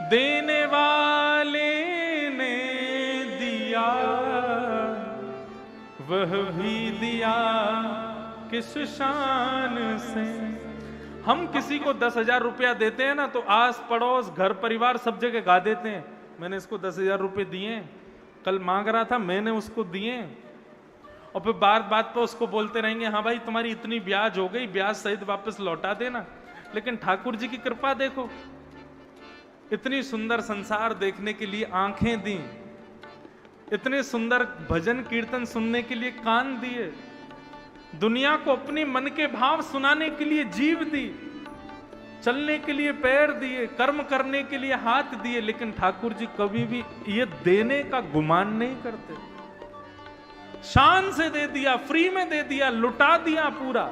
देने वाले ने दिया वह भी दिया किस शान से। हम किसी को 10,000 रुपया देते हैं ना तो आस पड़ोस घर परिवार सब जगह गा देते हैं, मैंने इसको 10,000 रुपये दिए, कल मांग रहा था मैंने उसको दिए, और फिर बात बात पे उसको बोलते रहेंगे हाँ भाई तुम्हारी इतनी ब्याज हो गई, ब्याज सहित वापस लौटा देना। लेकिन ठाकुर जी की कृपा देखो, इतनी सुंदर संसार देखने के लिए आंखें दी, इतने सुंदर भजन कीर्तन सुनने के लिए कान दिए, दुनिया को अपने मन के भाव सुनाने के लिए जीव दी, चलने के लिए पैर दिए, कर्म करने के लिए हाथ दिए। लेकिन ठाकुर जी कभी भी ये देने का गुमान नहीं करते, शान से दे दिया, फ्री में दे दिया, लुटा दिया पूरा।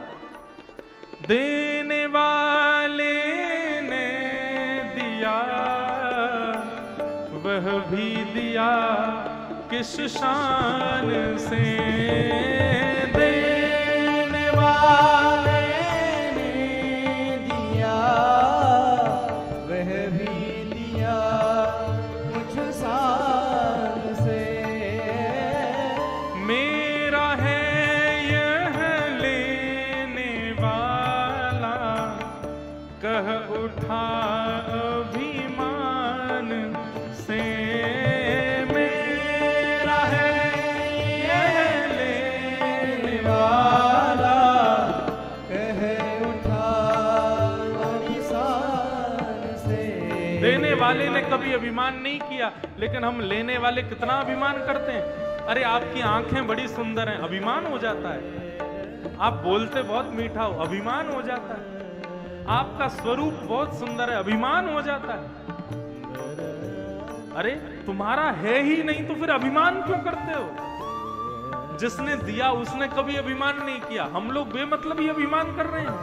देने वाले ने दिया वह भी दिया किस शान से। देने वाले ने दिया वह भी दिया कुछ शान से। मेरा है यह लेने वाला कह उठा अभिमान से। मेरा है यह लेने वाला कह उठा अभिमान से। देने वाले ने कभी अभिमान नहीं किया, लेकिन हम लेने वाले कितना अभिमान करते हैं। अरे आपकी आंखें बड़ी सुंदर हैं, अभिमान हो जाता है। आप बोलते बहुत मीठा हो, अभिमान हो जाता है। आपका स्वरूप बहुत सुंदर है, अभिमान हो जाता है। अरे तुम्हारा है ही नहीं तो फिर अभिमान क्यों करते हो? जिसने दिया उसने कभी अभिमान नहीं किया, हम लोग बेमतलब ही अभिमान कर रहे हैं।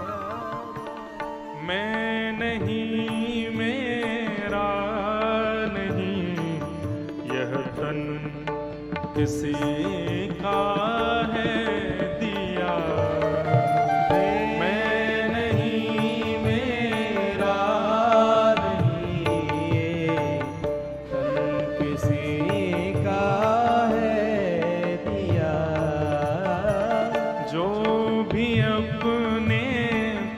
मैं नहीं, मेरा नहीं, यह तन किसी का है दिया। मैं नहीं, मेरा नहीं, ये तन किसी का है दिया। जो भी अपने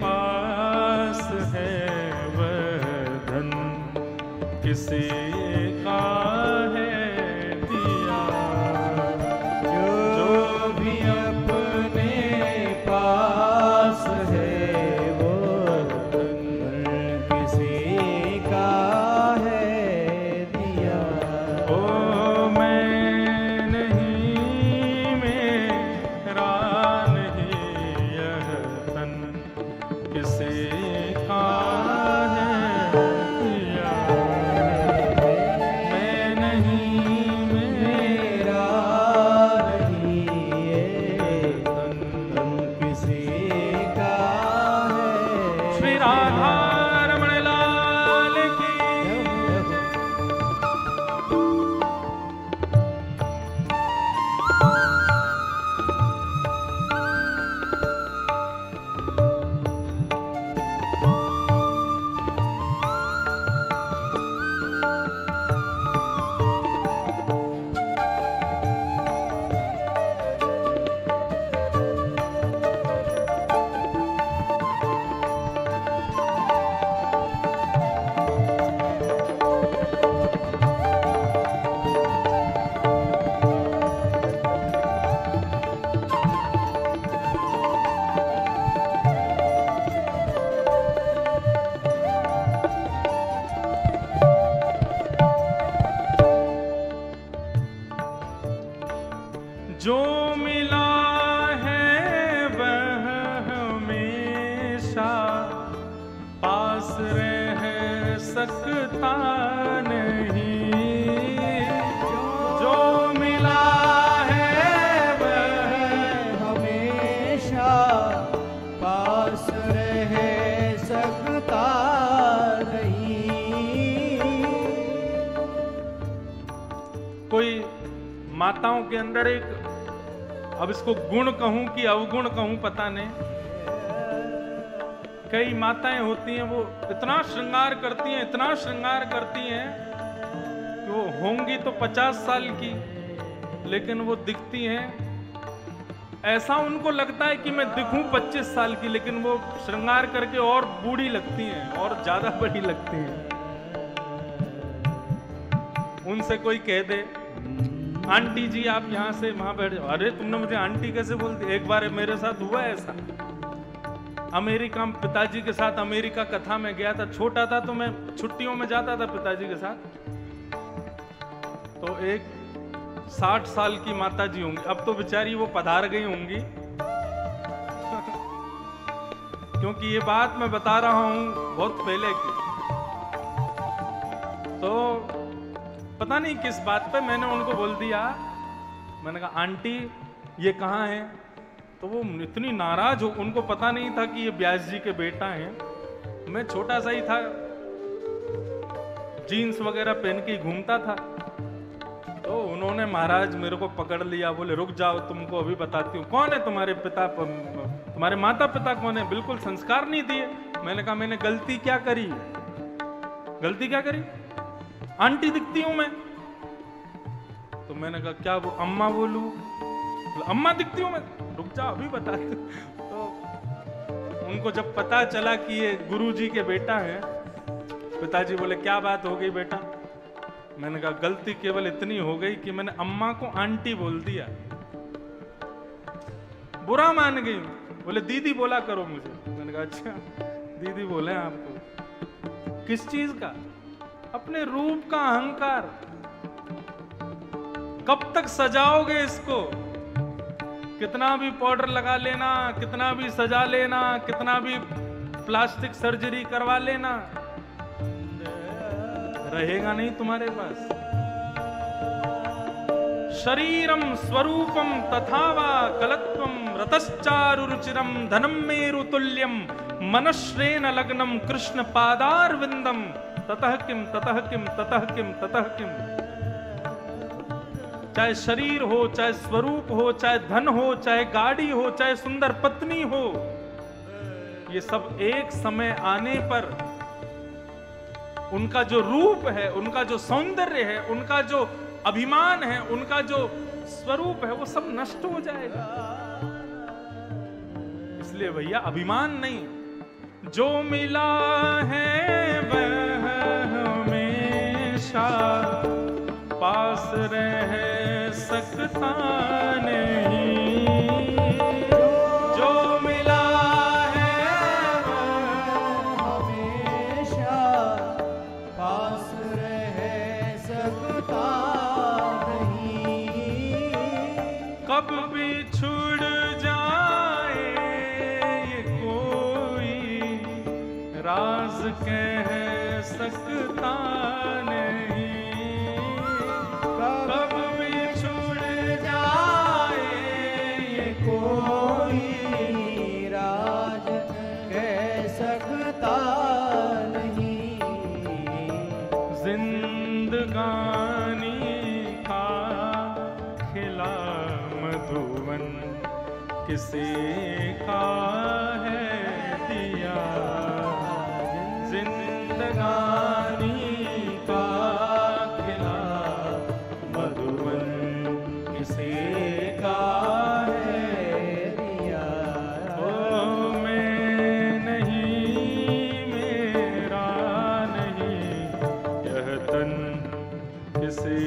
पास है वह धन किसी का है दिया। जो भी अपने पास है वो धन किसी का है दिया। ओ मैं नहीं, मेरा नहीं, यह तन किसी का है दिया। मैं नहीं, मेरा नहीं, ये तन किसी का है। श्री राधा रमण लाल की। जो मिला है वह हमेशा पास रह सकता नहीं। जो मिला है वह हमेशा पास रह सकता नहीं। कोई माताओं के अंदर एक, अब इसको गुण कहूं कि अवगुण कहूं पता नहीं, कई माताएं होती हैं वो इतना श्रृंगार करती हैं, इतना श्रृंगार करती हैं कि वो होंगी तो 50 साल की, लेकिन वो दिखती हैं, ऐसा उनको लगता है कि मैं दिखूं 25 साल की, लेकिन वो श्रृंगार करके और बूढ़ी लगती हैं और ज्यादा बड़ी लगती हैं। उनसे कोई कह दे आंटी जी आप यहाँ से वहां बैठ जाओ, अरे तुमने मुझे आंटी कैसे बोल दी? एक बार मेरे साथ हुआ ऐसा, अमेरिका में पिताजी के साथ अमेरिका कथा में गया था, छोटा था तो मैं छुट्टियों में जाता था पिताजी के साथ। तो एक 60 साल की माता जी होंगी, अब तो बेचारी वो पधार गई होंगी क्योंकि ये बात मैं बता रहा हूं बहुत पहले की। तो पता नहीं किस बात पे मैंने उनको बोल दिया, मैंने कहा आंटी ये कहाँ है? तो वो इतनी नाराज हो, उनको पता नहीं था कि ये व्यास जी के बेटा हैं। मैं छोटा सा ही था, जीन्स वगैरह पहन के घूमता था। तो उन्होंने महाराज मेरे को पकड़ लिया, बोले रुक जाओ तुमको अभी बताती हूँ। कौन है तुम्हारे पिता, तुम्हारे माता पिता कौन है? बिल्कुल संस्कार नहीं दिए। मैंने कहा मैंने गलती क्या करी? गलती क्या करी? आंटी दिखती हूं मैं। तो मैंने कहा क्या वो अम्मा बोलूं? अम्मा दिखती हूं मैं। रुक जा अभी बता। तो उनको जब पता चला कि ये गुरुजी के बेटा हैं, पिताजी बोले क्या बात हो गई बेटा? मैंने कहा गलती केवल इतनी हो गई कि मैंने अम्मा को आंटी बोल दिया, बुरा मान गई। बोले दीदी बोला करो मुझे। मैंने कहा अच्छा दीदी बोले आपको? किस चीज का? अपने रूप का अहंकार। कब तक सजाओगे इसको? कितना भी पाउडर लगा लेना, कितना भी सजा लेना, कितना भी प्लास्टिक सर्जरी करवा लेना, रहेगा नहीं तुम्हारे पास। शरीरम स्वरूपम तथा वा कलत्वम रतश्चारु रुचिरम धनम मेरु तुल्यम मनश्रेण लग्नम कृष्ण पादारविंदम ततः किम ततः किम ततः किम ततः किम। चाहे शरीर हो, चाहे स्वरूप हो, चाहे धन हो, चाहे गाड़ी हो, चाहे सुंदर पत्नी हो, ये सब एक समय आने पर उनका जो रूप है, उनका जो सौंदर्य है, उनका जो अभिमान है, उनका जो स्वरूप है, वो सब नष्ट हो जाएगा। इसलिए भैया अभिमान नहीं, जो मिला है वह हमेशा पास रह सकता नहीं। जो मिला है वह हमेशा पास रह सकता नहीं। कब भी छुड़ जाए ये कोई राज कह सकता नहीं। कब भी छुड़ जाए ये कोई राज कह सकता नहीं। जिंदगानी का खिला मधुवन किसी का है दिया। जिंदगानी का खिला मधुवन किसी का है दिया। ओ मैं नहीं, मेरा नहीं, यह तन किसी